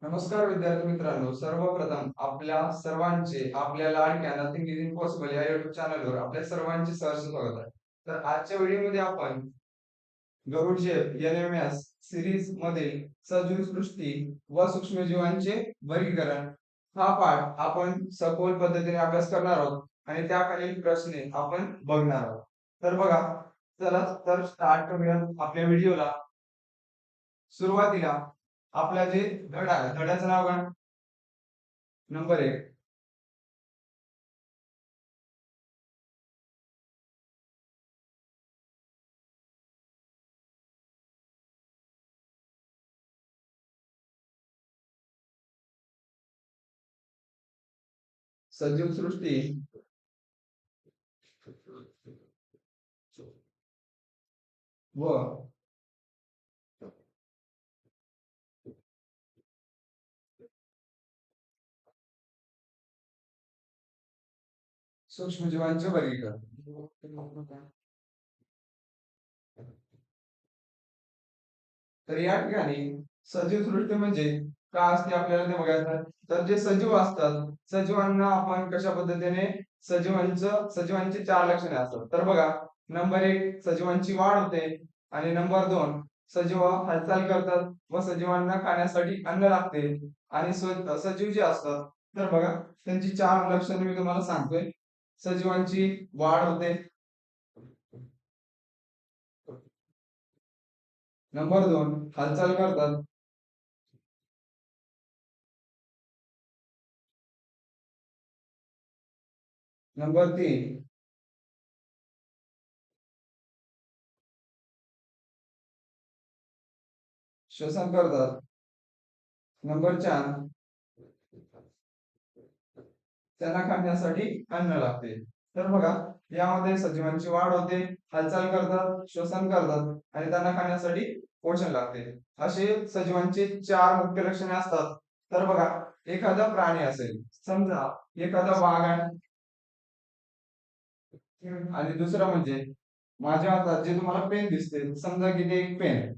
नमस्कार विद्यार्थी मित्रांनो, सर्वप्रथम आपल्या सर्वांचे आपल्या लाडक्या नथिंग इज इम्पॉसिबल या युट्यूब चॅनलवर आपल्या सर्वांचे सहर्ष स्वागत आहे. तर आजच्या व्हिडिओमध्ये आपण गरुड जेफ एल-एम-एस सिरीज मधील सजीव सृष्टी व सूक्ष्मजीवांचे वर्गीकरण हा पाठ आपण सखोल पद्धतीने अभ्यास करणार आहोत आणि त्याखालील प्रश्न आपण बघणार आहोत. तर बघा, चला तर स्टार्ट करूया आपल्या व्हिडिओला. सुरुवातीला आपला जे धडा आहे, धड्याचं नाव काय? नंबर 1. सजीव सृष्टी व सूक्ष्मजीवांचे वर्गीकरण. तर या ठिकाणी सजीव सृष्टी म्हणजे काय असते आपल्याला ते बघायचं आहे. तर जे सजीव असतात, सजीवांना आपण कशा पद्धतीने सजीवांची चार लक्षणे असतात. तर बघा, नंबर 1 सजीवांची वाढ होते आणि नंबर 2 सजीव हालचाल करतात व सजीवांना खाण्यासाठी अन्न लागते आणि सजीव जे असतात तर बघा त्यांची चार लक्षणे मी तुम्हाला सांगतोय. सजीवांची वाढ होते. नंबर 2 हालचाल करतात. नंबर 3 श्वसन करतात. नंबर 4 त्यांना खाण्यासाठी अन्न लागते. तर बघा, यामध्ये सजीवांची वाढ होते, हालचाल करतात, श्वसन करतात आणि त्यांना खाण्यासाठी पोषण लागते. असे सजीवांचे चार मुख्य लक्षणे असतात. तर बघा, एखादा प्राणी असेल, समजा एखादा वाघ आहे आणि दुसरं म्हणजे माझ्या हातात जे तुम्हाला पेन दिसते, समजा की ते एक पेन आहे.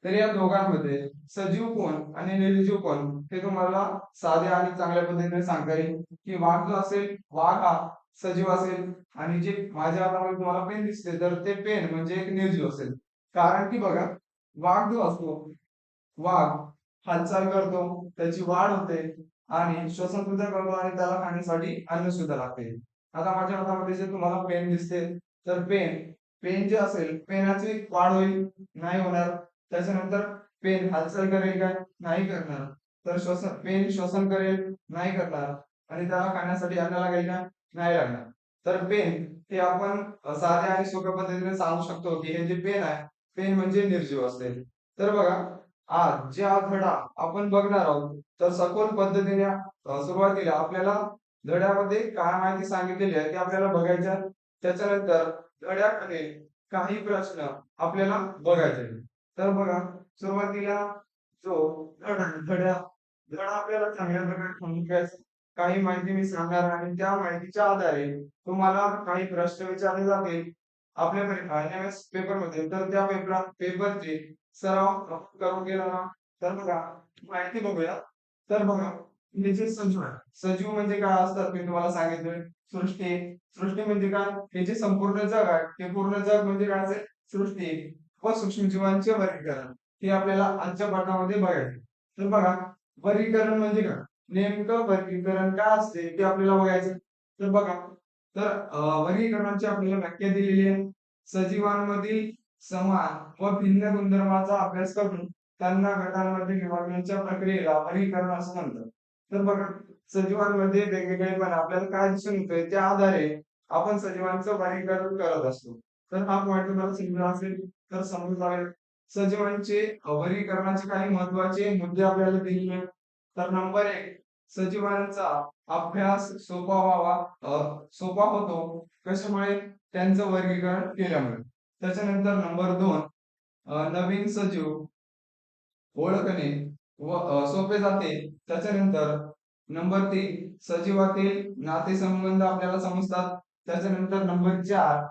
तर या दोघांमध्ये सजीव कोण आणि निर्जीव कोण हे तुम्हाला साध्या आणि चांगल्या पद्धतीने सांगता येईल. की वाघ जो असेल, वाघ हा सजीव असेल आणि जे माझ्या हातामध्ये तुम्हाला पेन दिसते तर ते पेन म्हणजे एक निर्जीव असेल. कारण की बघा, वाघ जो असतो, वाघ हालचाल करतो, त्याची वाढ होते आणि श्वसन सुद्धा करतो आणि त्याला खाण्यासाठी अन्न सुद्धा लागते. आता माझ्या हातामध्ये जे तुम्हाला पेन दिसते तर पेन पेन जे असेल, पेनाची वाढ होईल, नाही होणार. त्याच्यानंतर पेन हालचाल करेल काय? नाही करणार. तर पेन श्वसन करेल, नाही करणार. आणि त्याला खाण्यासाठी अन्न लागेल का? नाही लागणार. तर पेन हे आपण साध्या आणि सोप्या पद्धतीने सांगू शकतो की हे जे पेन आहे, पेन म्हणजे निर्जीव असेल. तर बघा, आज जे हा धडा आपण बघणार आहोत तर सखोल पद्धतीने सुरुवातीला आपल्याला धड्यामध्ये काय माहिती सांगितलेली आहे ते आपल्याला बघायचं आहे. त्याच्यानंतर धड्याखालील काही प्रश्न आपल्याला बघायचे आहेत. तर बघा, सुरुवातीला जो धडा धडा आपल्याला चांगल्या प्रकारे समजून घ्यायचा. काही माहिती मी सांगणार आणि त्या माहितीच्या आधारे तुम्हाला काही प्रश्न विचारले जातील आपल्या एन-एम-एस पेपरमध्ये. तर त्या पेपरचे सराव करून गेला ना. तर बघा, माहिती बघूया. तर बघा, हे जे सजीव आहे, सजीव म्हणजे काय असतात मी तुम्हाला सांगितलं. सृष्टी सृष्टी म्हणजे काय? हे जे संपूर्ण जग आहे ते पूर्ण जग म्हणजे काय असेल? सृष्टी व सूक्ष्मजीवांचे वर्गीकरण हे आपल्याला आजच्या पाठामध्ये बघायचे. तर बघा, वर्गीकरण म्हणजे काय? नेमकं वर्गीकरण काय असते ते आपल्याला बघायचं. तर बघा, तर वर्गीकरणाची आपल्याला व्याख्या दिलेली आहे. सजीवांमधील समान व भिन्न गुणधर्माचा अभ्यास करून त्यांना गटांमध्ये विभागण्याच्या प्रक्रियेला वर्गीकरण असं म्हणतात. तर बघा, सजीवांमध्ये वेगवेगळेपणा आपल्याला काय दिसून येतोय त्या आधारे आपण सजीवांचं वर्गीकरण करत असतो. तर हा पॉइंट तुम्हाला समजला असेल तर समजून जाईल. सजीवांचे वर्गीकरणाचे काही महत्त्वाचे मुद्दे आपल्याला दिलेले आहेत. तर नंबर 1 सजीवांचा अभ्यास सोपा होतो. कशामुळे? त्यांचं वर्गीकरण केल्यामुळे. त्याच्यानंतर नंबर 2 नवीन सजीव ओळखणे व सोपे जाते. त्याच्यानंतर नंबर 3 सजीवातील नातेसंबंध आपल्याला समजतात. त्याच्यानंतर नंबर 4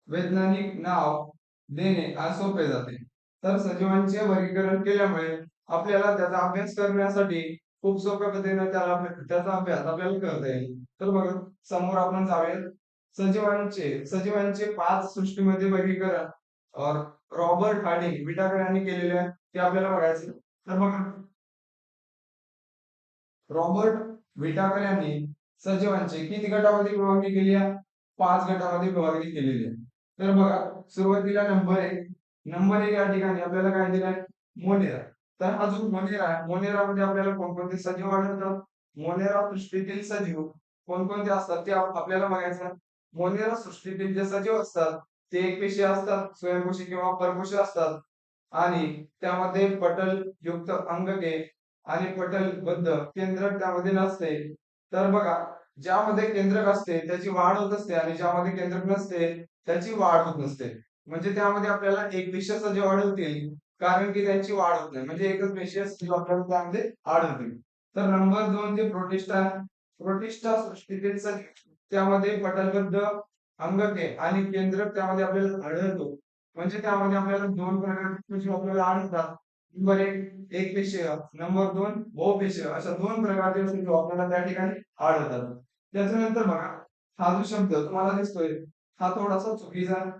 वैज्ञानिक नाव देणे आज सोपे जाते. तर सजीवांचे वर्गीकरण केल्यामुळे आपल्याला त्याचा अभ्यास करण्यासाठी खूप सोप्या पद्धतीने त्याचा अभ्यास आपल्याला करता येईल. तर बघा, समोर आपण जाऊयात. सजीवांचे 5 सृष्टीमध्ये वर्गीकरण रॉबर्ट हार्डिंग विटाकर यांनी केलेले आहे, ते आपल्याला बघायचे. तर बघा, रॉबर्ट विटाकर यांनी सजीवांची किती गटामध्ये विभागणी केली आहे? 5 गटामध्ये विभागणी केलेली आहे. तर बघा, सुरुवातीला नंबर एक या ठिकाणी आपल्याला काय दिलंय? मोनेरा. तर हा जो मोनेरा आहे, मोनेरामध्ये आपल्याला कोणकोणते सजीव आढळतात? मोनेरा सृष्टीतील सजीव कोणकोणते असतात ते आपल्याला बघायचं आहे. मोनेरा सृष्टीतील जे सजीव असतात ते एकपेशीय असतात, स्वयंपोषी किंवा परपोषी असतात आणि त्यामध्ये पटल युक्त अंगके आणि पटलबद्ध केंद्रक त्यामध्ये नसते. तर बघा, ज्यामध्ये केंद्रक असते त्याची वाढ होत असते आणि ज्यामध्ये केंद्रक नसते त्याची वाढ होत नसते. म्हणजे त्यामध्ये आपल्याला एक पेशीय सजीव आढळतील, कारण की त्यांची वाढ होत नाही. म्हणजे एकच पेशीय सजीव आपल्याला त्यामध्ये आढळतील. तर नंबर 2 जे प्रोटिस्टा प्रोटिस्टा सृष्टीतील सजीव, त्यामध्ये पटलबद्ध अंगके आणि केंद्रक त्यामध्ये आपल्याला आढळतो. म्हणजे त्यामध्ये आपल्याला 2 प्रकारचे सजीव आपल्याला आढळतात. नंबर 1 एकपेशीय, नंबर 2 बहुपेशीय, अशा 2 प्रकारचे सजीव आपल्याला त्या ठिकाणी आढळतात. त्याच्यानंतर बघा, हा जो शब्द तुम्हाला दिसतोय हा थोडासा चुकीचा आहे.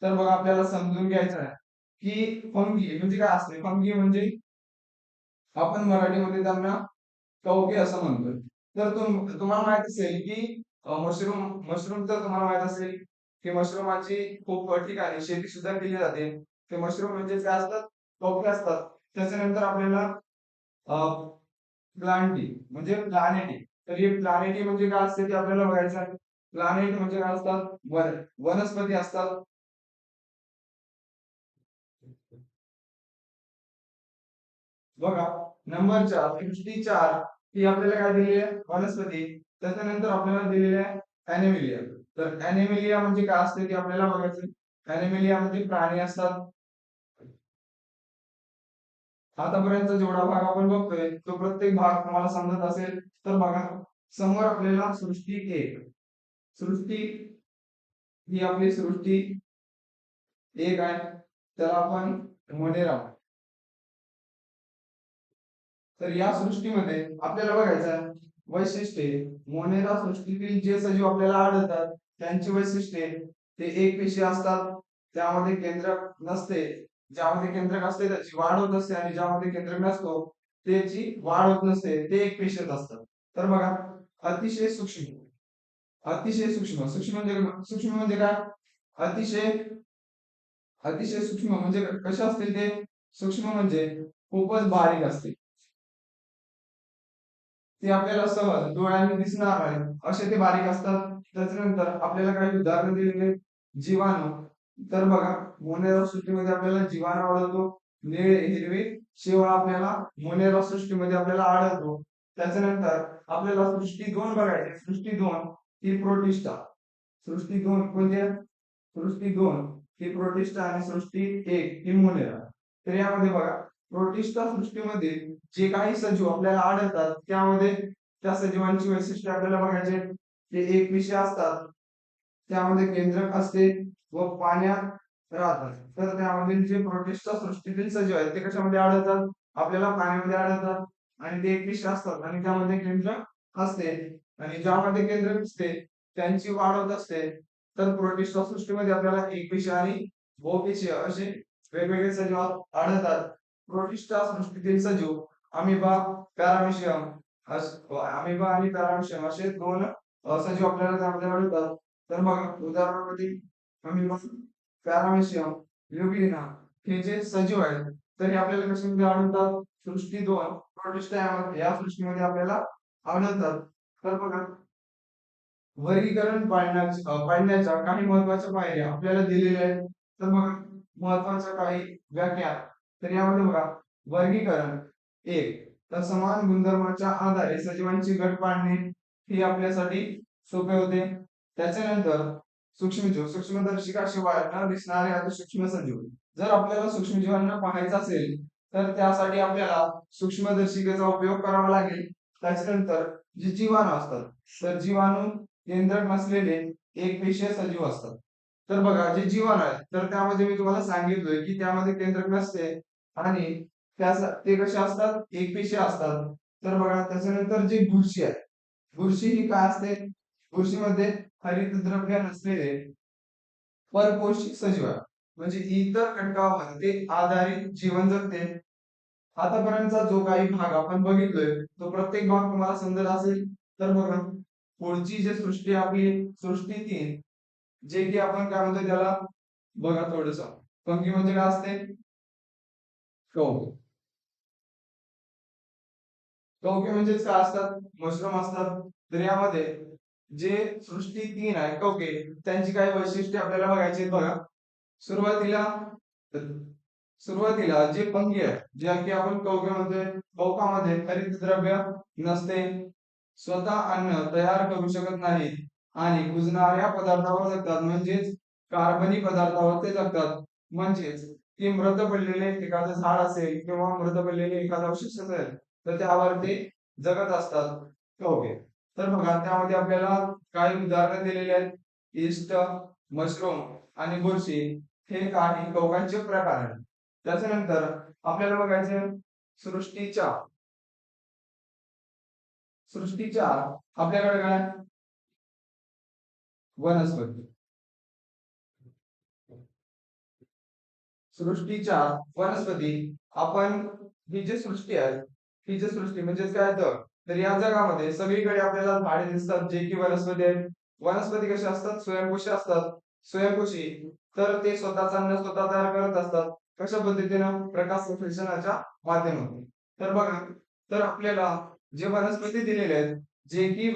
तर बघा, आपल्याला समजून घ्यायचं आहे की फंगी म्हणजे काय असते. फंगी म्हणजे आपण मराठीमध्ये त्यांना कवके असं म्हणतो. तर तुम्हाला माहित असेल की मशरूम मशरूम तर तुम्हाला माहित असेल की मशरूमाची खूप ठिकाणी शेती सुद्धा केली जाते. ते मशरूम म्हणजे काय असतात? कवके असतात. त्याच्यानंतर आपल्याला प्लांटी म्हणजे प्लॅनेटी. तर हे प्लॅनेटी म्हणजे काय असते ते आपल्याला बघायचं आहे. प्लॅनेट म्हणजे काय असतात? वनस्पती असतात. बघा, नंबर 4 सृष्टी 4 ही आपल्याला काय दिलेली आहे? वनस्पती. त्याच्यानंतर आपल्याला दिलेले आहे ॲनिमलिया. तर ॲनिमलिया म्हणजे काय असते ते आपल्याला बघायचं आहे. ॲनिमलिया म्हणजे प्राणी असतात. आतापर्यंत जेवढा भाग आपण बघतोय तो प्रत्येक भाग तुम्हाला समजत असेल. तर बघा, समोर आपल्याला सृष्टी 1, सृष्टी ही आपली सृष्टी 1 आहे. त्याला आपण मोनेरा. तर या सृष्टीमध्ये आपल्याला बघायचं आहे वैशिष्ट्ये. मोनेरा सृष्टीतील जे सजीव आपल्याला आढळतात त्यांची वैशिष्ट्ये, ते एकपेशीय असतात, त्यामध्ये केंद्रक नसते, ज्यामध्ये केंद्रक असते त्याची वाढ होत असते आणि ज्यामध्ये केंद्रक नसतो त्याची वाढ होत नसते, ते एकपेशीय असतात. तर बघा, अतिशय सूक्ष्म अतिशय सूक्ष्म सूक्ष्म म्हणजे काय? अतिशय अतिशय सूक्ष्म म्हणजे कसे असतील ते? सूक्ष्म म्हणजे खूपच बारीक असते. ते आपल्याला सहज डोळ्यांनी दिसणार नाही असे ते बारीक असतात. त्याच्यानंतर आपल्याला काही उदाहरण दिलेले जीवाणू. तर बघा, मोनेरा सृष्टीमध्ये आपल्याला जीवाणू आढळतो. निळे हिरवे शेवाळ आपल्याला मोनेरा सृष्टीमध्ये आपल्याला आढळतो. त्याच्यानंतर आपल्याला सृष्टी 2 बघायची. सृष्टी 2 ही प्रोटिस्टा. सृष्टी 2 म्हणजे सृष्टी 2 ही प्रोटिस्टा आणि सृष्टी 1 ही मोनेरा. तर यामध्ये बघा, प्रोटिस्टा सृष्टीमध्ये जे काही सजीव आपल्याला आढळतात त्यामध्ये त्या सजीवांची वैशिष्ट्ये आपल्याला बघायचे. ते एकपेशीय असतात, त्यामध्ये केंद्रक असते व पाण्यात राहतात. तर त्यामध्ये जे प्रोटिस्टा सृष्टीतील सजीव आहेत ते कशामध्ये आढळतात? आपल्याला पाण्यामध्ये आढळतात आणि ते एकपेशीय असतात आणि त्यामध्ये केंद्रक असते आणि ज्यामध्ये केंद्रक असते त्यांची वाढ होत असते. तर प्रोटिस्टा सृष्टीमध्ये आपल्याला एकपेशीय आणि बहुपेशीय असे वेगवेगळे सजीव आढळतात. प्रोटिस्टा सृष्टीतील सजीव अमिबा, पॅरामीशियम अमिबा आणि पॅरामीशियम असे 2 सजीव आपल्याला त्यामध्ये आढळतात. तर मग उदाहरणामध्ये अमिबा, पॅरामीशियम, ल्युबिना हे जे सजीव आहेत तर हे आपल्याला कशामध्ये आढळतात? सृष्टी 2 प्रोटिस्टा या सृष्टीमध्ये आपल्याला आढळतात. तर बघा, वर्गीकरण पाडण्याच्या काही महत्त्वाच्या पायऱ्या आपल्याला दिलेल्या आहेत. तर बघा, महत्त्वाच्या काही व्याख्या. तर यामध्ये बघा, वर्गीकरण 1 तर समान गुणधर्माच्या आधारे सजीवांची गट पाडणे ही आपल्यासाठी सोपे होते. त्याच्यानंतर सूक्ष्मजीव सूक्ष्मदर्शिकाशिवाय न दिसणारे अतिसूक्ष्म सजीव. जर आपल्याला सूक्ष्मजीवांना पाहायचं असेल तर त्यासाठी आपल्याला सूक्ष्मदर्शिकेचा उपयोग करावा लागेल. त्याच्यानंतर जे जीवाणू असतात तर जीवाणू केंद्रक नसलेले एकपेशीय सजीव असतात. तर बघा, जे जीवन आहे तर त्यामध्ये मी तुम्हाला सांगितलोय की त्यामध्ये केंद्रक नसते आणि ते कसे असतात, एकपेशीय असतात. तर बघा त्याच्यानंतर जी बुरशी आहे, बुरशी ही काय असते, बुरशीमध्ये हरितद्रव्य नसलेले परपोषी सजीव आहे. म्हणजे इतर घटकांवर आधारित जीवन जगते. आतापर्यंतचा जो काही भाग आपण बघितलोय तो प्रत्येक भाग तुम्हाला समजत असेल. तर बघा पुढची जी सृष्टी आपली सृष्टी 3, जे की आपण काय म्हणतो त्याला, बघा थोडस, पंखी म्हणजे काय असते, कवक. कवके म्हणजेच काय असतात, मशरूम असतात. तर यामध्ये जे सृष्टी 3 आहे कवके, त्यांची काही वैशिष्ट्ये आपल्याला बघायची आहेत. बघा सुरुवातीला सुरुवातीला जे पंखी आहे, जे की आपण कवके म्हणतोय, कवकामध्ये हरितद्रव्य नसते, स्वतः अन्न तयार करू शकत नाहीत आणि कुजणाऱ्या पदार्थावर जगतात. म्हणजेच कार्बनी पदार्थावर ते जगतात. म्हणजेच की मृत पडलेले एखादं झाड असेल किंवा मृत पडलेले एखादं अवशेष असेल तर त्यावर ते जगत असतात कवके. तर बघा त्यामध्ये आपल्याला काही उदाहरणं दिलेली आहेत. इस्ट, मशरूम आणि बुरशी हे काही कवकांचे प्रकार आहेत. त्याच्यानंतर आपल्याला बघायचं सृष्टीच्या सृष्टीच्या आपल्याकडे काय, वनस्पती. सृष्टीच्या वनस्पती आपण, ही जी सृष्टी आहे, ही जी सृष्टी म्हणजे काय तर या जगामध्ये सगळीकडे आपल्याला झाडे दिसतात जे की वनस्पती आहेत. वनस्पती कशा असतात, स्वयंपोषी असतात. स्वयंपोषी, तर ते स्वतःचा अन्न स्वतः तयार करत असतात. कशा पद्धतीनं, प्रकाश संश्लेषणाच्या माध्यमातून. तर बघा, तर आपल्याला जे वनस्पती दिलेले आहेत, जे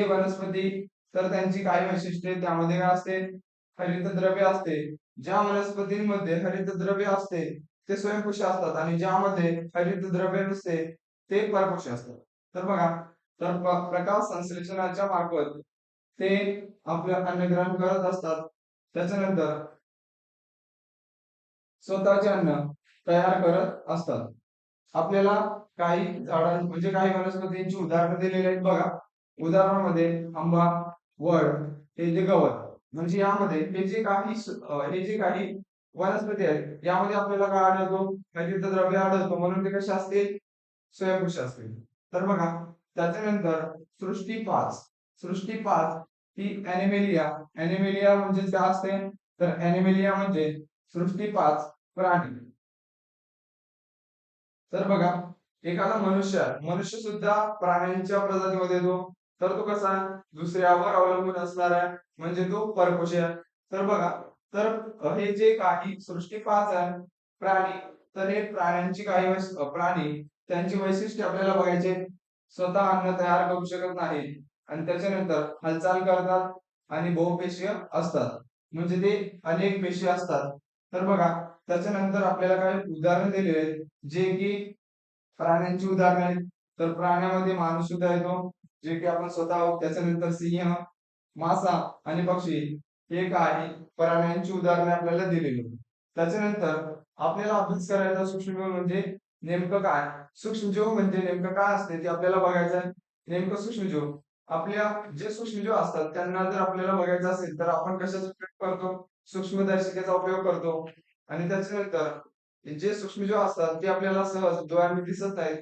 वनस्पती, तर त्यांची काही वैशिष्ट्ये त्यामध्ये काय असते, हरितद्रव्य असते. ज्या वनस्पतींमध्ये हरितद्रव्य असते ते स्वयंपोषी असतात आणि ज्यामध्ये हरितद्रव्य नसते ते परपोषी असतात. तर बघा, तर प्रकाश संश्लेषणाच्या मार्फत ते आपलं अन्न ग्रहण करत असतात. त्याच्यानंतर स्वतःचे अन्न तयार करत असतात. आपल्याला काही झाडां म्हणजे काही वनस्पतींची उदाहरणं दिलेली आहेत. बघा उदाहरणामध्ये आंबा, वड, हे जे गवत, म्हणजे यामध्ये हे जे काही वनस्पती आहेत यामध्ये आपल्याला काय आढळतो, हरितद्रव्य आढळतो. म्हणून ते कसे असतील, स्वयंपोषी असतील. तर बघा त्याच्यानंतर सृष्टी 5 ही ॲनिमेलिया म्हणजे काय असते, तर ॲनिमेलिया म्हणजे सृष्टी 5 प्राणी. तर बघा एखादा मनुष्य सुद्धा प्राण्यांच्या प्रजातीमध्ये येतो. तर तो कसा, दुसऱ्यावर अवलंबून असणारा आहे, म्हणजे तो परपोषी आहे. तर बघा, तर हे जे काही सृष्टी 5 आहे प्राणी, तर हे प्राण्यांची प्राणी त्यांची वैशिष्ट्ये आपल्याला बघायचे. स्वतः अन्न तयार करू शकत नाही आणि त्याच्यानंतर हालचाल करतात आणि बहुपेशीय असतात. म्हणजे ते अनेक पेशी असतात. तर बघा त्याच्यानंतर आपल्याला काही उदाहरण दिलेले आहेत जे की प्राण्यांची उदाहरणे आहेत. तर प्राण्यामध्ये माणूस सुद्धा येतो, जे की आपण स्वतः आहोत. त्याच्यानंतर सिंह, मासा आणि पक्षी हे काही प्राण्यांची उदाहरणे आपल्याला दिलेली आहेत. त्याच्यानंतर आपल्याला अभ्यास करायचा सूक्ष्मजीव म्हणजे नेमकं काय, सूक्ष्मजीव म्हणजे नेमकं काय असते ते आपल्याला बघायचं आहे. नेमकं सूक्ष्मजीव, आपल्या जे सूक्ष्मजीव असतात त्यांना जर आपल्याला बघायचं असेल तर आपण कशाचा उपयोग करतो, सूक्ष्मदर्शिकेचा उपयोग करतो. आणि त्याच्यानंतर जे सूक्ष्मजीव असतात ते आपल्याला सहज डोळ्यांनी दिसत नाहीत,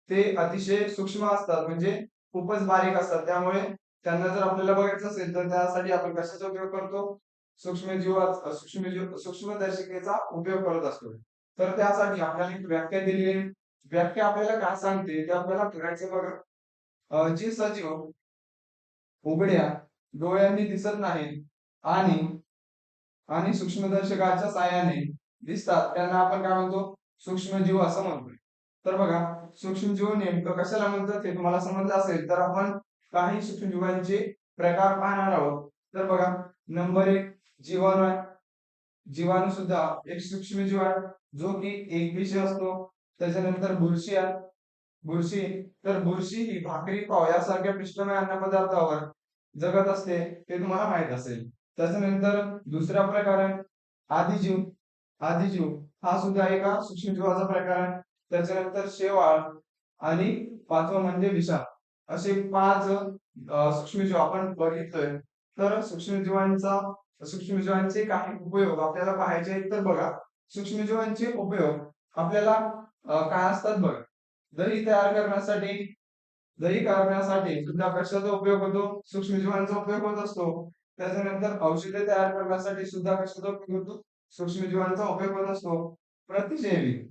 ते अतिशय सूक्ष्म असतात, म्हणजे खूपच बारीक असतात. त्यामुळे त्यांना जर आपल्याला बघायचं असेल तर त्यासाठी आपण कशाचा उपयोग करतो, सूक्ष्मदर्शिकेचा उपयोग करत असतो. तर त्यासाठी आपल्याला एक व्याख्या दिली आहे. व्याख्या आपल्याला काय सांगते ते आपल्याला करायचं बघा. जे सजीव उघड्या डोळ्यांनी दिसत नाहीत आणि आणि सूक्ष्मदर्शकाच्या साहाय्याने दिसतात त्यांना आपण काय म्हणतो, सूक्ष्मजीव असं म्हणतोय. तर बघा सूक्ष्मजीव नेमकं कशाला म्हणतात हे तुम्हाला समजलं असेल तर आपण काही सूक्ष्मजीवांचे प्रकार पाहणार आहोत. तर बघा नंबर 1 जीवाणू आहे. जीवाणू सुद्धा एक सूक्ष्मजीव आहे जो की एकपेशीय असतो. त्याच्यानंतर बुरशी आहे. बुरशी, तर बुरशी ही भाकरी, पाव यासारख्या पिष्टमय अन्नपदार्थावर जगत असते, ते तुम्हाला माहित असेल. त्याच्यानंतर दुसरा प्रकार आहे आदिजीव. आदिजीव हा सुद्धा एका सूक्ष्मजीवाचा प्रकार आहे. त्याच्यानंतर शेवाळ आणि पाचवा म्हणजे विषाण. असे 5 सूक्ष्मजीव आपण बघितलोय. तर सूक्ष्मजीवांचे काही उपयोग आपल्याला पाहायचे आहेत. तर बघा सूक्ष्मजीवांचे उपयोग आपल्याला काय असतात बघ, दही तयार करण्यासाठी दही करण्यासाठी सुद्धा कशाचा उपयोग होतो, सूक्ष्मजीवांचा उपयोग होत असतो. त्याच्यानंतर औषधे तयार करण्यासाठी सुद्धा कशाचा उपयोग होतो, सूक्ष्मजीवांचा उपयोग होत असतो. प्रतिजैविक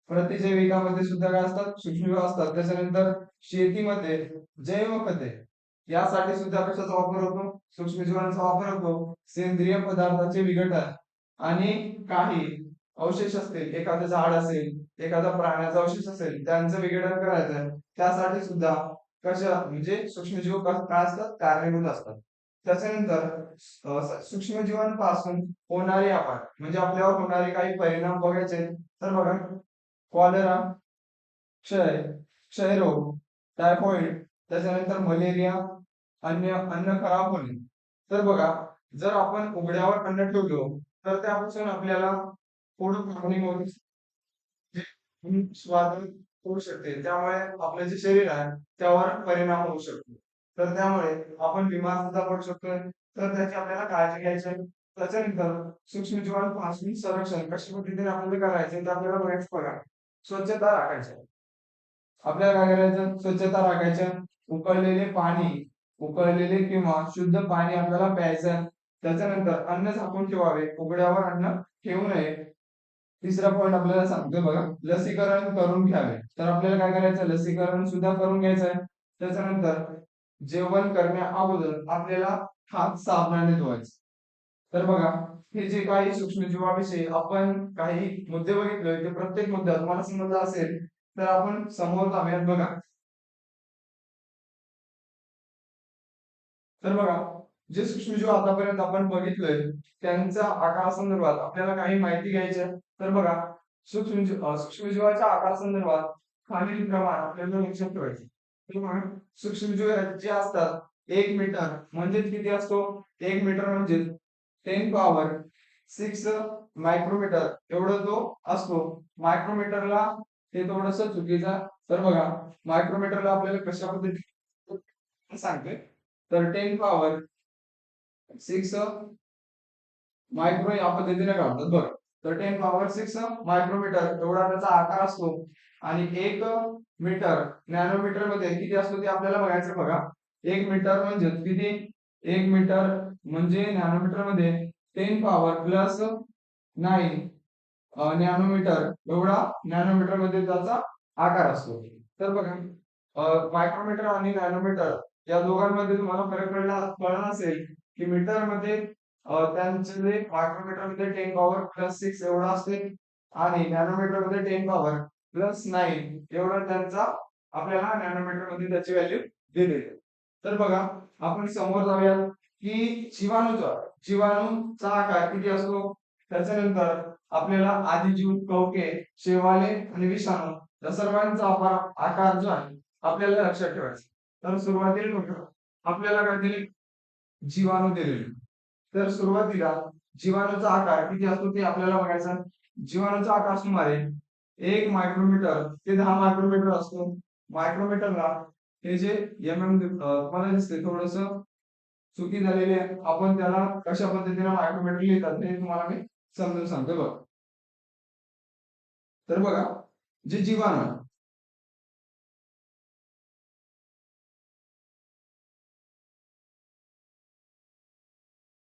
प्रतिजैविकामध्ये सुद्धा काय असतात, सूक्ष्मजीव असतात. त्याच्यानंतर शेतीमध्ये जैव खते यासाठी सुद्धा कशाचा वापर होतो, सूक्ष्मजीवांचा वापर होतो. सेंद्रिय पदार्थाचे विघटन आणि काही अवशेष असतील, एखादं झाड असेल, एखादा प्राण्याचा अवशेष असेल, त्यांचं विघटन करायचं त्यासाठी सुद्धा कशा म्हणजे सूक्ष्मजीव काय असतात, कारणीभूत असतात. त्याच्यानंतर सूक्ष्मजीवांपासून होणारे आपण म्हणजे आपल्यावर होणारे काही परिणाम बघायचे तर बघा, कॉलरा, क्षय क्षयरोग, टायफॉइड, त्याच्यानंतर मलेरिया, अन्न खराब होणे. तर बघा, जर आपण उघड्यावर अन्न ठेवलो तर त्यापासून आपल्याला थोडं हानी होऊ स्वाद होऊ शकते. त्यामुळे आपलं जे शरीर आहे त्यावर परिणाम होऊ शकतो. तर त्यामुळे आपण बिमार सुद्धा पडू शकतो. तर त्याची आपल्याला काळजी घ्यायची आहे. त्याच्यानंतर सूक्ष्मजीवांपासून संरक्षण कशा पद्धतीने आपल्याला करायचे तर आपल्याला बघायचं बघा, स्वच्छता राखायची. आपल्याला काय करायचं, स्वच्छता राखायचं. उकळलेले पाणी उकळलेले किंवा शुद्ध पाणी आपल्याला प्यायचं. त्याच्यानंतर अन्न झाकून ठेवावे, उघड्यावर अन्न ठेवू नये. तिसरा पॉईंट आपल्याला सांगतोय बघा, लसीकरण करून घ्यावे. तर आपल्याला काय करायचं, लसीकरण सुद्धा करून घ्यायचं आहे. त्याच्यानंतर जेवण करण्या अगोदर आपल्याला हात साबणाने धुवायचे. तर बघा, हे जे काही सूक्ष्मजीवाविषयी आपण काही मुद्दे बघितले ते प्रत्येक मुद्दा तुम्हाला समजला असेल तर आपण समोर जाऊयात बघा. तर बघा, जे सूक्ष्मजीव आतापर्यंत आपण बघितलोय त्यांच्या आकारासंदर्भात आपल्याला काही माहिती घ्यायची आहे. तर बघा, सूक्ष्मजीवाच्या आकारासंदर्भात खालील प्रमाण आपल्याला लक्षात ठेवायचे. तर बघा, सूक्ष्मजीव जे असतात 1 मीटर म्हणजे किती असतो, 1 मीटर म्हणजे 10 पॉवर 6 मायक्रोमीटर एवढं तो असतो. मायक्रोमीटरला ते थोडस चुकीचं. तर बघा, मायक्रोमीटरला आपल्याला कशा पद्धतीने सांगते तर 10 पॉवर 6 मायक्रो या पद्धतीने काढतात बघ. तर 10 पॉवर 6 मायक्रोमीटर एवढा त्याचा आकार असतो. आणि 1 मीटर नॅनोमीटर मध्ये किती असतो ते आपल्याला बघायचं बघा. 1 मीटर म्हणजे किती, 1 मीटर म्हणजे नॅनोमीटर मध्ये 10 पॉवर +9 नॅनोमीटर एवढा नॅनोमीटर मध्ये त्याचा आकार असतो. तर बघा, मायक्रोमीटर आणि नॅनोमीटर या दोघांमध्ये तुम्हाला फरक कळला असेल की मीटर मध्ये त्यांचे जे मायक्रोमीटर मध्ये 10 पॉवर +6 एवढा असते आणि नॅनोमीटर मध्ये 10 पॉवर +9 एवढा त्यांचा आपल्याला नॅनोमीटर मध्ये त्याची व्हॅल्यू दिलेली आहे. तर बघा, आपण समोर जाऊया की जीवाणूचा आकार किती असतो. त्याच्यानंतर आपल्याला आदिजीव, कवके, शेवाळे आणि विषाणू या सर्वांचा आकार जो आहे आपल्याला लक्षात ठेवायचा. तर सुरुवातीला बघा, आपल्याला काय दिले, जीवाणू दिलेले. तर सुरुवातीला जीवाणूचा आकार किती असतो ते आपल्याला बघायचा. जीवाणूचा आकार सुमारे 1 मायक्रोमीटर ते 10 मायक्रोमीटर असतो. मायक्रोमीटरला हे जे मला दिसते थोडस चुकी झालेली आहे. आपण त्याला कशा पद्धतीने मायक्रोमीटर लिहितात हे तुम्हाला मी समजून सांगतो बघ. तर बघा, जे जीवाणू आहे,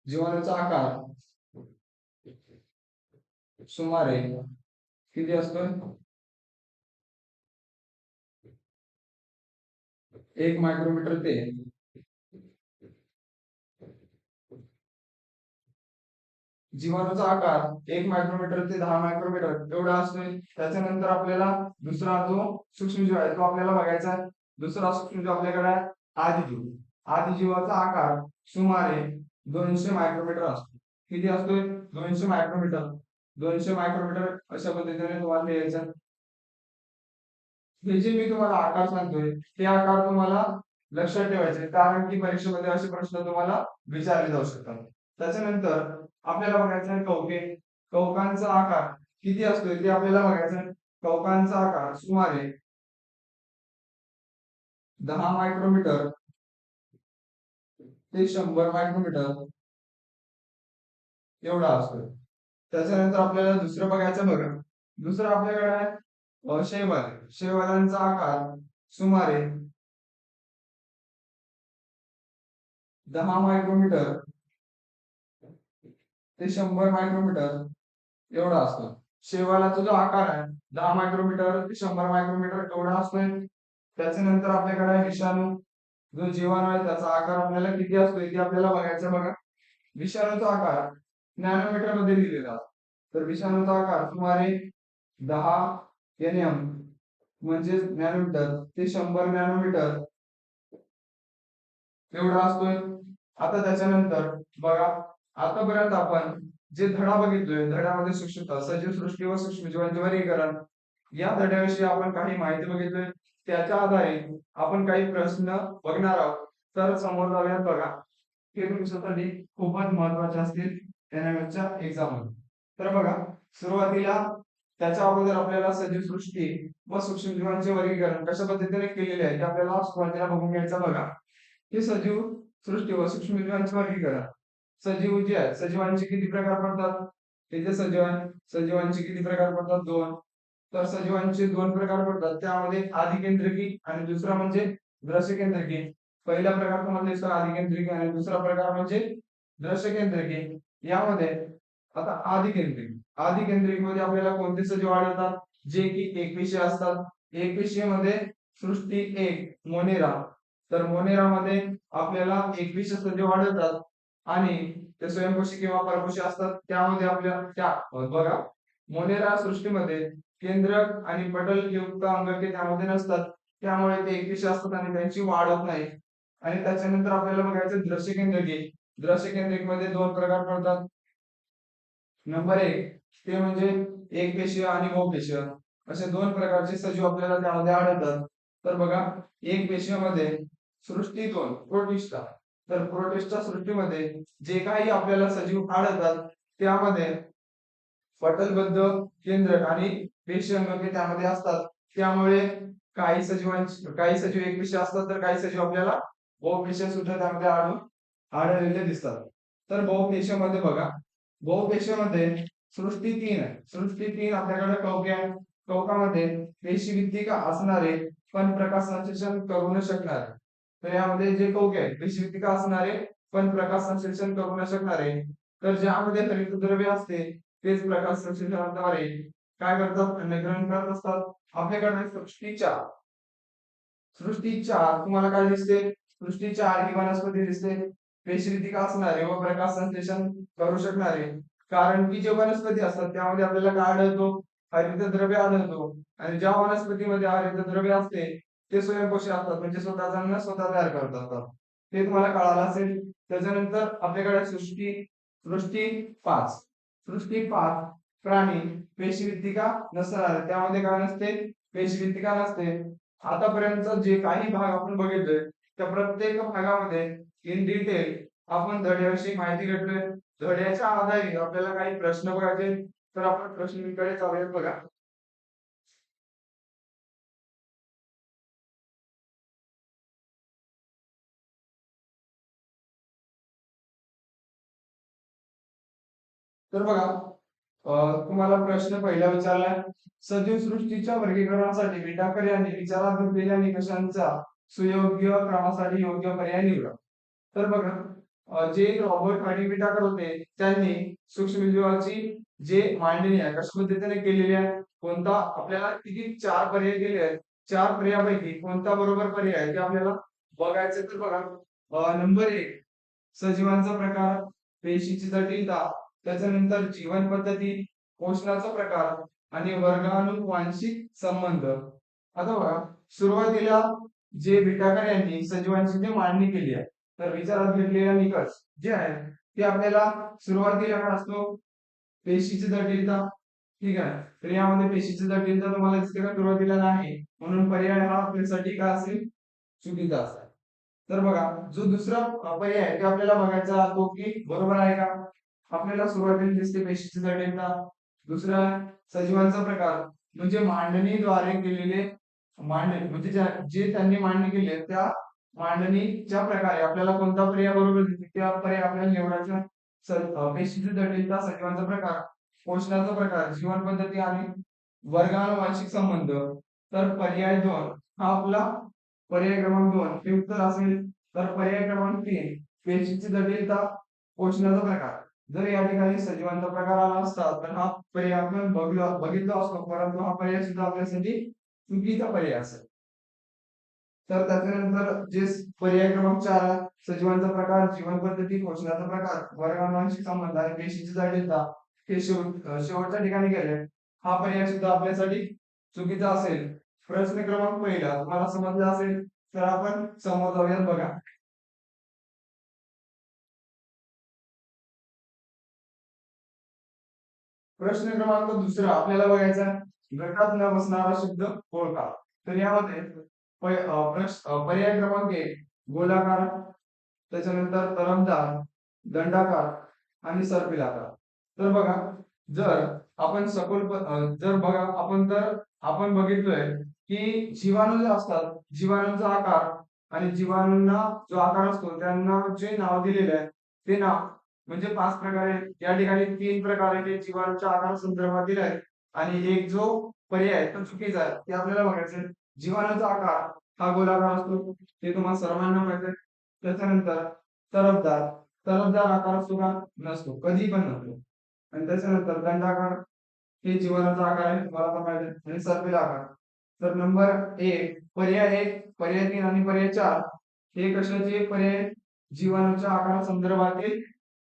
जीवाणूचा आकार सुमारे किती असतो, 1 मायक्रोमीटर ते जीवाणूचा आकार 1 मायक्रोमीटर ते 10 मायक्रोमीटर एवढा असतोय. त्याच्यानंतर आपल्याला दुसरा जो सूक्ष्मजीव आहे तो आपल्याला बघायचा आहे. दुसरा सूक्ष्मजीव आपल्याकडे आहे आदिजीव. आदिजीवाचा आकार सुमारे 200 मायक्रोमीटर असतो. किती असतोय, 200 मायक्रोमीटर. 200 मायक्रोमीटर अशा पद्धतीने तुम्हाला लिहायचं. हे जे मी तुम्हाला आकार सांगतोय ते आकार तुम्हाला लक्षात ठेवायचे, कारण की परीक्षेमध्ये असे प्रश्न तुम्हाला विचारले जाऊ शकतात. त्याच्यानंतर आपल्याला बघायचं आहे कवके. कवकांचा आकार किती असतोय ते आपल्याला बघायचं आहे. कवकांचा आकार सुमारे 10 मायक्रोमीटर ते 100 मायक्रोमीटर एवढा असतो. त्याच्यानंतर आपल्याला दुसरं बघायचं बघा, दुसरं आपल्याकडे आहे शैवाल. शैवालांचा आकार सुमारे 10 मायक्रोमीटर ते 100 मायक्रोमीटर एवढा असतो. शैवालाचा जो आकार आहे 10 मायक्रोमीटर ते 100 मायक्रोमीटर एवढा असतोय. त्याच्यानंतर आपल्याकडे आहे विषाणू. जो जीवाणू आहे त्याचा आकार आपल्याला किती असतो ते आपल्याला बघायचं बघा. विषाणूचा आकार नॅनोमीटर मध्ये दिलेला असतो. तर विषाणूचा आकार सुमारे 10 nm म्हणजे नॅनोमीटर ते 100 नॅनोमीटर एवढा असतोय. आता त्याच्यानंतर बघा, आतापर्यंत आपण जे धडा बघितलोय धड्यामध्ये सूक्ष्मता, सजीव सृष्टी व सूक्ष्मजीवांचे वर्गीकरण या धड्याविषयी आपण काही माहिती बघितलोय. त्याच्या आधारे आपण काही प्रश्न बघणार आहोत. तर समोर जाऊयात बघा. हे तुमच्यासाठी खूपच महत्वाचे असतील एनएमएसच्या एक्झाम मध्ये. तर बघा, सुरुवातीला त्याच्या अगोदर आपल्याला सजीव सृष्टी व सूक्ष्मजीवांचे वर्गीकरण कशा पद्धतीने केलेले आहे ते आपल्याला सुरुवातीला बघून घ्यायचं बघा. हे सजीव सृष्टी व सूक्ष्मजीवांचे वर्गीकरण. सजीव जे आहेत सजीवांचे किती प्रकार पडतात? हे जे सजीव आहेत सजीवांचे किती प्रकार पडतात? 2. तर सजीवांचे 2 प्रकार पडतात. त्यामध्ये आदिकेंद्रकी आणि दुसरा म्हणजे दृश्यकेंद्रकी. पहिला प्रकार तुम्हाला दिसतो आदिकेंद्रकी आणि दुसरा प्रकार म्हणजे दृश्यकेंद्रकी. यामध्ये आता आदिकेंद्रिक मध्ये आपल्याला कोणते सजीव आढळतात? जे की एकपेशीय असतात. एकपेशीय मध्ये सृष्टी 1 मोनेरा. तर मोनेरा मध्ये आपल्याला एकपेशीय सजीव आढळतात आणि ते स्वयंपोषी किंवा परपोषी असतात. त्यामध्ये आपल्या त्या बघा, मोनेरा सृष्टीमध्ये केंद्रक आणि पटल युक्त अंगके त्यामध्ये नसतात. त्यामुळे ते एकपेशीय असतात आणि त्यांची वाढ होत नाही. आणि त्याच्यानंतर आपल्याला बघायचं दृश्यकेंद्रकी. दृश्यकेंद्रिक मध्ये 2 प्रकार पडतात. नंबर 1 ते म्हणजे एकपेशीय आणि बहुपेशीय असे 2 प्रकारचे सजीव आपल्याला त्यामध्ये आढळतात. तर बघा, एकपेशीय मध्ये सृष्टी 2 प्रोटिस्टा. तर प्रोटिस्टा सृष्टीमध्ये जे काही आपल्याला सजीव आढळतात त्यामध्ये पटलबद्ध केंद्रक आणि पेशी अंगके त्यामध्ये असतात. त्यामुळे काही सजीव एकपेशीय असतात तर काही सजीव आपल्याला बहुपेशीय सुद्धा त्यामध्ये आढळलेले दिसतात. तर बहुपेशीयमध्ये बघा, बहुपेशीमध्ये सृष्टी 3 आहे. सृष्टी 3 आपल्याकडे कवके आहे. कवकामध्ये पेशीभित्तिका असणारे पण प्रकाश संश्लेषण करू न शकणारे. तर यामध्ये जे कवके आहेत पेशीभित्तिका असणारे पण प्रकाश संश्लेषण करू न शकणारे. तर ज्यामध्ये हरितद्रव्य असते तेच प्रकाश संश्लेषणाद्वारे काय करतात? अन्नग्रहण करत असतात. आपल्याकडे सृष्टी 4 तुम्हाला काय दिसते? सृष्टी 4 ही वनस्पती दिसते. पेशीभित्तिका असणारे व प्रकाश संश्लेषण करू शकणारे. कारण की जे वनस्पती असतात त्यामध्ये आपल्याला काय आढळतो? हरितद्रव्य आढळतो. आणि ज्या वनस्पतीमध्ये हरितद्रव्य असते ते स्वयंपोषी असतात म्हणजे स्वतःचं अन्न स्वतः तयार करत असतात. हे तुम्हाला कळालं असेल. त्याच्यानंतर आपल्याकडे सृष्टी 5. सृष्टी 5 प्राणी पेशीभित्तिका नसणार. त्यामध्ये काय नसते? पेशीभित्तिका नसते. आतापर्यंत जे काही भाग आपण बघितलोय त्या प्रत्येक भागामध्ये इन डिटेल आपण धड्याविषयी माहिती घेतलोय. धड्याच्या आधारे आपल्याला काही प्रश्न बघायचे तर आपण प्रश्नांकडे जाऊयात बघा. तर बघा, तुम्हाला प्रश्न पहिला विचारलाय. सजीव सृष्टीच्या वर्गीकरणासाठी विटाकर यांनी विचारात घेतलेल्या निकषांचा सुयोग्य क्रमासाठी योग्य पर्याय निवडा. तर बघा, जे रॉबर्ट आणि विटाकर होते त्यांनी सूक्ष्मजीवाची जे मांडणी आहे कशा पद्धतीने केलेली आहे, कोणता आपल्याला किती 4 पर्याय दिले आहेत. 4 पर्यायापैकी कोणता बरोबर पर्याय आहे ते आपल्याला बघायचं. तर बघा, नंबर 1 सजीवांचा प्रकार, पेशीची जटिलता, त्याच्यानंतर जीवन पद्धती, पोषणाचा प्रकार आणि वर्गानुवांशिक संबंध. आता बघा, सुरुवातीला जे विटाकर यांनी सजीवांची जी मांडणी केली आहे तर विचारात घेतलेला निकष जे आहे ते आपल्याला सुरुवातीला काय असतो? पेशीची जटिलता. ठीक आहे. तर यामध्ये पेशीची जटिलता तुम्हाला दिसते का? सुरुवातीला नाही. म्हणून पर्याय हा आपल्यासाठी काय असेल? चुकीचा असेल. तर बघा, जो दुसरा पर्याय आहे ते आपल्याला बघायचा तो की बरोबर आहे का? आपल्याला सुरुवातीला दिसते पेशीची जटिलता. दुसरा सजीवांचा प्रकार म्हणजे मांडणीद्वारे केलेले मांडणी म्हणजे जे त्यांनी मांडणी केली आहे त्या मांडणीच्या प्रकारे आपल्याला कोणता पर्याय बरोबर दिसतो त्या पर्याय आपल्याला निवडायचा. पेशीची जटिलता, सजीवांचा प्रकार, पोषणाचा प्रकार, जीवन पद्धती आणि वर्गानुवांशिक संबंध, तर पर्याय 2 हा आपला पर्याय क्रमांक 2 हे उत्तर असेल. तर पर्याय क्रमांक 3 पेशीची जटिलता, पोषणाचा प्रकार. जर या ठिकाणी सजीवांचा प्रकार आला असता तर हा पर्याय आपण बघितला असतो, परंतु हा पर्याय सुद्धा आपल्यासाठी चुकीचा पर्याय असेल. तर त्याच्यानंतर जे पर्याय क्रमांक 4 आहे, सजीवांचा प्रकार, जीवन पद्धती, पोषणाचा प्रकार, वर्गानुवांशिक संबंध आणि पेशीची जटिलता हे शेवटच्या ठिकाणी गेले. हा पर्याय सुद्धा आपल्यासाठी चुकीचा असेल. प्रश्न क्रमांक पहिला तुम्हाला समजला असेल तर आपण समोर जाऊयात बघा. प्रश्न क्रमांक दुसरा आपल्याला बघायचा आहे, गटात न बसणारा शब्द ओळखा. तर यामध्ये पर्याय क्रमांक 1 गोलाकार, त्याच्यानंतर तरंगदार, दंडाकार आणि सर्पिलाकार. तर बघा, जर आपण जर बघा आपण बघितलोय की जीवाणू जे असतात, जीवाणूंचा आकार आणि जीवाणूंना जो आकार असतो त्यांना जे नाव दिलेले आहे ते नाव म्हणजे 5 प्रकारे, या ठिकाणी 3 प्रकारे ते जीवाणूच्या आकार संदर्भात दिले आहेत आणि एक जो पर्याय आहे तो चुकीचा आहे ते आपल्याला बघायचं आहे. जीवाणूचा आकार हा गोलाकार असतो, ते तुम्हाला सर्वांना माहिती आहे. त्याच्यानंतर तरफदार, तरफदार आकार असतो का? नसतो, कधी पण नसतो. आणि त्याच्यानंतर दंडाकार, हे जीवाणूचा आकार आहे, तुम्हाला पण माहिती आहे. आणि सर्पिलाकार. तर नंबर 1 पर्याय 1 पर्याय 3 आणि पर्याय 4 हे कशाचे पर्याय? जीवाणूच्या आकार संदर्भातील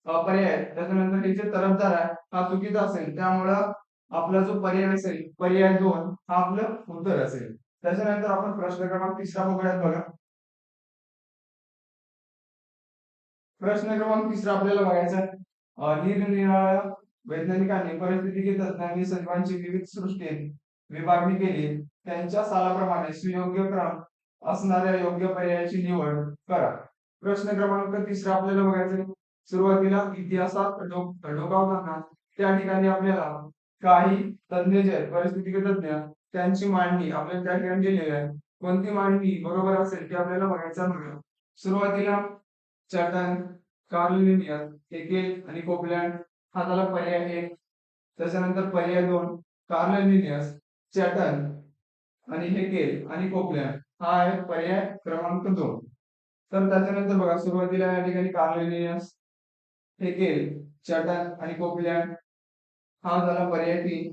पर्याय आहेत. त्याच्यानंतर हे जे तरफदार आहे हा चुकीचा असेल, त्यामुळं आपला जो पर्याय असेल पर्याय 2 हा आपलं उत्तर असेल. त्याच्यानंतर आपण प्रश्न क्रमांक 3 बघूयात बघा. प्रश्न क्रमांक 3 आपल्याला बघायचा आहे. निरनिराळ्या वैज्ञानिकांनी परिस्थितिकी तज्ञांनी सजीवांची विविध सृष्टीत विभागणी केली, त्यांच्या सालाप्रमाणे सुयोग्य क्रम असणाऱ्या योग्य पर्यायाची निवड करा. प्रश्न क्रमांक 3 आपल्याला बघायचा आहे. सुरुवातीला इतिहासात डोकावताना त्या ठिकाणी आपल्याला काही तज्ञ जे आहेत, परिस्थितिकी तज्ञ, त्यांची मांडणी आपल्याला त्या ठिकाणी दिलेली आहे. कोणती मांडणी बरोबर असेल ते आपल्याला बघायचं आहे. सुरुवातीला चॅटन, कार्ल लिनियर, हेकेल आणि कोपलँड हा झाला पर्याय 1. त्याच्यानंतर पर्याय 2 कार्ल लिनियस, चॅटन आणि हेकेल आणि कोपलँड हा आहे पर्याय क्रमांक 2. तर त्याच्यानंतर बघा, सुरुवातीला या ठिकाणी कार्ल लिनियस, हेकेल, चॅटन आणि कोपलँड हा झाला पर्याय 3.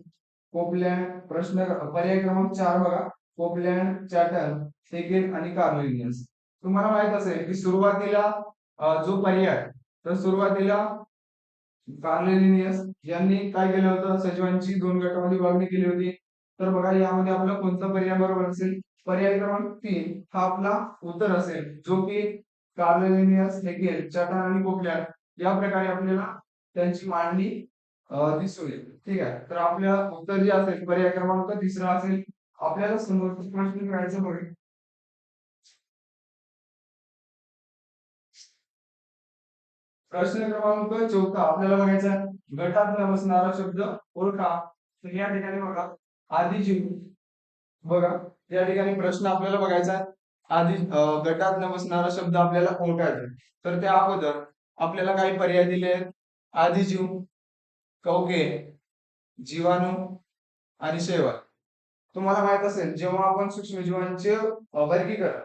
कोपलँड पर्याय क्रमांक 4 बघा, कोपलँड, चॅटन, हेकेल आणि कार्ल लिनियस. तुम्हाला माहित असेल की सुरुवातीला जो पर्याय, तर सुरुवातीला कार्ल लिनियस यांनी काय केलं होतं, सजीवांची 2 गटामध्ये विभागणी केली होती. तर बघा यामध्ये आपला कोणता पर्याय बरोबर असेल? पर्याय क्रमांक 3 हा आपला उत्तर असेल, जो की कार्ल लिनियस, हेकेल, चॅटन आणि कोपलँड या प्रकारे आपल्याला त्यांची मांडणी दिसून येते. ठीक आहे, तर आपल्या उत्तर जे असेल पर्याय क्रमांक 3 असेल. आपल्याला समोरचा प्रश्न करायचा बघा. प्रश्न क्रमांक 4 आपल्याला बघायचा आहे. गटात न बसणारा शब्द ओळखा. तर या ठिकाणी बघा, आदिजीव बघा, या ठिकाणी प्रश्न आपल्याला बघायचा आहे. गटात न बसणारा शब्द आपल्याला ओळखायचा आहे. तर त्या अगोदर आपल्याला काही पर्याय दिले आहेत. आदिजीव, कवके, जीवाणू आणि शैवाल. तुम्हाला माहित असेल जेव्हा आपण सूक्ष्मजीवांचे वर्गीकरण,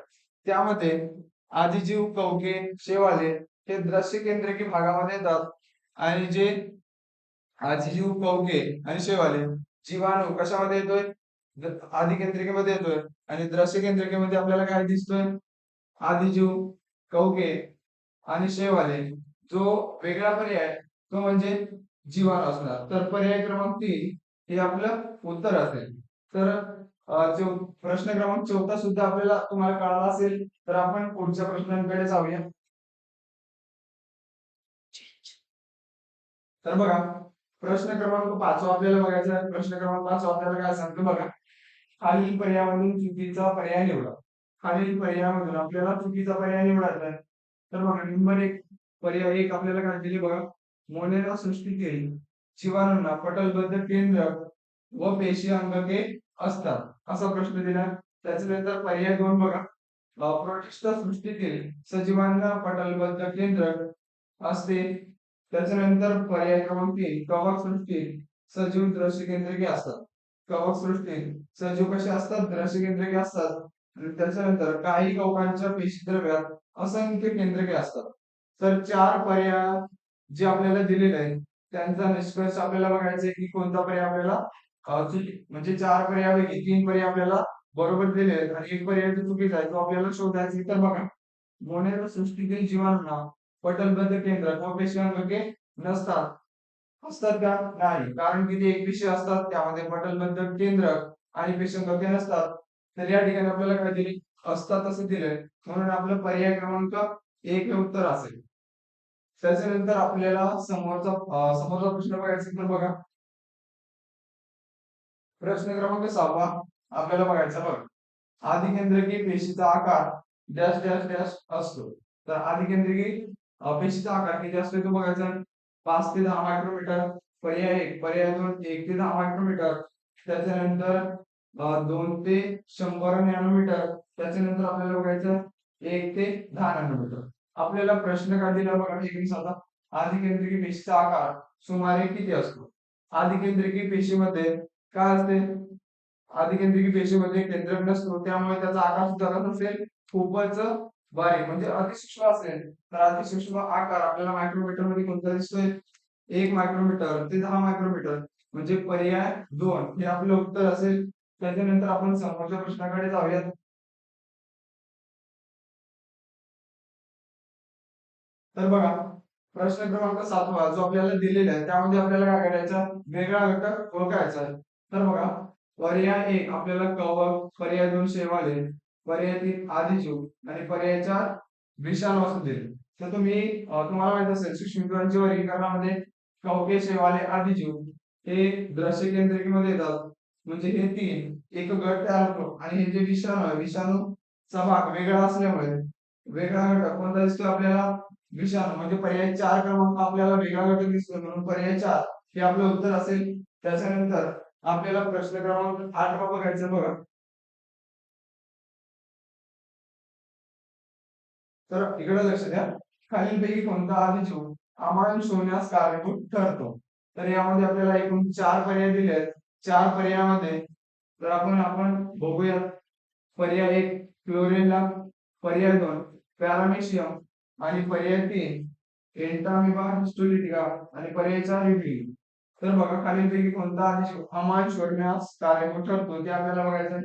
त्यामध्ये आदिजीव, कवके, शेवाळे हे द्रश्य केंद्रकी भागामध्ये येतात आणि जे आदिजीव, कवके आणि शेवाळे जीवाणू कशामध्ये येतोय? आदिकेंद्रिकेमध्ये येतोय आणि द्रश्य केंद्रिकेमध्ये आपल्याला काय दिसतोय? आदिजीव, कवके आणि शेवाळे. जो वेगळा पर्याय तो म्हणजे जीवाणू असणार. तर पर्याय क्रमांक 3 हे आपलं उत्तर असेल. तर जो प्रश्न क्रमांक 4 सुद्धा आपल्याला तुम्हाला कळाला असेल. तर आपण पुढच्या प्रश्नांकडे जाऊया. तर बघा, प्रश्न क्रमांक 5 आपल्याला बघायचा आहे. प्रश्न क्रमांक 5 आपल्याला काय सांगतो बघा, खालील पर्यायामधून चुकीचा पर्याय निवडा. खालील पर्यायामधून आपल्याला चुकीचा पर्याय निवडायचा आहे. तर बघा, नंबर 1 पर्याय 1 आपल्याला काय दिले बघा, मोनेरा सृष्टीतील जीवाणूंना पटलबद्ध केंद्र व पेशी अंगके असतात, असा प्रश्न दिला. त्याच्यानंतर पर्याय 2 बघा, प्रोटिस्ट सृष्टीतील सजीवांना पटलबद्ध केंद्र असते. त्याच्यानंतर पर्याय क्रमांक 3 कवक सृष्टीत सजीव दृश्य केंद्रके असतात. कवक सृष्टीत सजीव कसे असतात, द्रव्य केंद्रके असतात. आणि त्याच्यानंतर काही कवकांच्या पेशीद्रव्यात असंख्य केंद्रके असतात. तर चार पर्याय जे आपल्याला दिलेले आहेत त्यांचा निष्कर्ष आपल्याला बघायचा आहे की कोणता पर्याय आपल्याला म्हणजे चार पर्यायापैकी तीन पर्याय आपल्याला बरोबर दिले आहेत आणि एक पर्याय जो चुकीचा आहे तो आपल्याला शोधायचा आहे. तर बघा, मोनॅड सृष्टीतील जीवांना पटलबद्ध केंद्र व पेशींद्रके नसतात. असतात का? नाही, कारण की ते एकपेशीय असतात, त्यामध्ये पटलबद्ध केंद्रक आणि पेशींद्रके नसतात. तर या ठिकाणी आपल्याला काय दिले, असतात असं दिलंय, म्हणून आपलं पर्याय क्रमांक एक हे उत्तर असेल. त्याच्यानंतर आपल्याला समोरचा प्रश्न बघायचा तर बघा, प्रश्न क्रमांक 6 आपल्याला बघायचा बघा. आधिकेंद्रकी पेशीचा आकार डॅश डॅश डॅश असतो. तर आधिकेंद्रकी पेशीचा आकार किती असतो तो बघायचा. 5 ते 10 मायक्रोमीटर. पर्याय 1, पर्याय 2 1 ते 10 मायक्रोमीटर. त्याच्यानंतर 2 ते 100 नॅनोमीटर. त्याच्यानंतर आपल्याला बघायचं 1 ते 10 नॅनोमीटर. आपल्याला प्रश्न काय दिला बघा एकदम साधा. आधिकेंद्रकी पेशीचा आकार सुमारे किती असतो? आधिकेंद्रकी पेशीमध्ये काय असते, आधिकेंद्रकी पेशीमध्ये केंद्रक नसतो, त्यामुळे त्याचा आकार सुद्धा कसा असेल, खूपच बारीक म्हणजे अतिसूक्ष्म असेल. तर अतिसूक्ष्म आकार आपल्याला मायक्रोमीटर मध्ये कोणता दिसतोय, 1 मायक्रोमीटर ते 10 मायक्रोमीटर. म्हणजे पर्याय 2 हे आपलं उत्तर असेल. त्याच्यानंतर आपण समोरच्या प्रश्नाकडे जाऊयात. तर बघा, प्रश्न क्रमांक 7 जो आपल्याला दिलेला आहे त्यामध्ये आपल्याला काय करायचं, वेगळा घटक ओळखायचा आहे. तर बघा, पर्याय 1 आपल्याला कवक, पर्याय 2 शैवाले, पर्याय 3 आदिजीव आणि पर्याय 4 विषाणू असं दिले. तर तुम्हाला माहित असेल सूक्ष्मजीवांच्या वर्गीकरणामध्ये कवके, शैवाले, आदिजीव हे द्रव्य केंद्रकीमध्ये येतात. म्हणजे हे तीन एक गट तयार होतो आणि हे जे विषाणू आहे, विषाणूचा भाग वेगळा असल्यामुळे वेगळा घटक कोणता दिसतो आपल्याला, विषाणू. म्हणजे पर्याय 4 क्रमांक आपल्याला वेगळा घटक दिसतो, म्हणून पर्याय 4 हे आपलं उत्तर असेल. त्याच्यानंतर आपल्याला प्रश्न क्रमांक 8 बघायचा बघा. तर इकडे लक्ष द्या, खालीलपैकी कोणता आदिजीव आमांश होण्यास कारणीभूत ठरतो. तर यामध्ये आपल्याला एकूण 4 पर्याय दिले आहेत. 4 पर्यायामध्ये तर आपण बघूयात. पर्याय 1 क्लोरेला, पर्याय 2 पॅरामेशियम आणि पर्याय 3 एंटामिबा हिस्टोलिटिका आणि पर्याय 4 युबिली. तर बघा, खालीलपैकी कोणता आदेश अमांश शोधण्यास कारणीभूत ठरतो ते आपल्याला बघायचं आहे.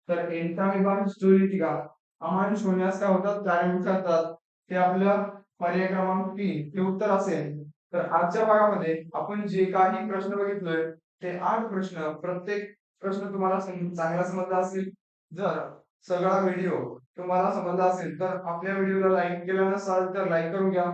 तर एंटामिबा हिस्टोलिटिका अमांश होण्यास काय होतात, कारणीभूत ठरतात. ते आपलं पर्याय क्रमांक 3 हे उत्तर असेल. तर आजच्या भागामध्ये आपण जे काही प्रश्न बघितलोय ते 8 प्रश्न, प्रत्येक प्रश्न तुम्हाला चांगला समजला असेल. जर सगळा व्हिडिओ तुम्हाला समजला असेल तर आपल्या व्हिडिओला लाईक केला नसाल तर लाईक करून घ्या.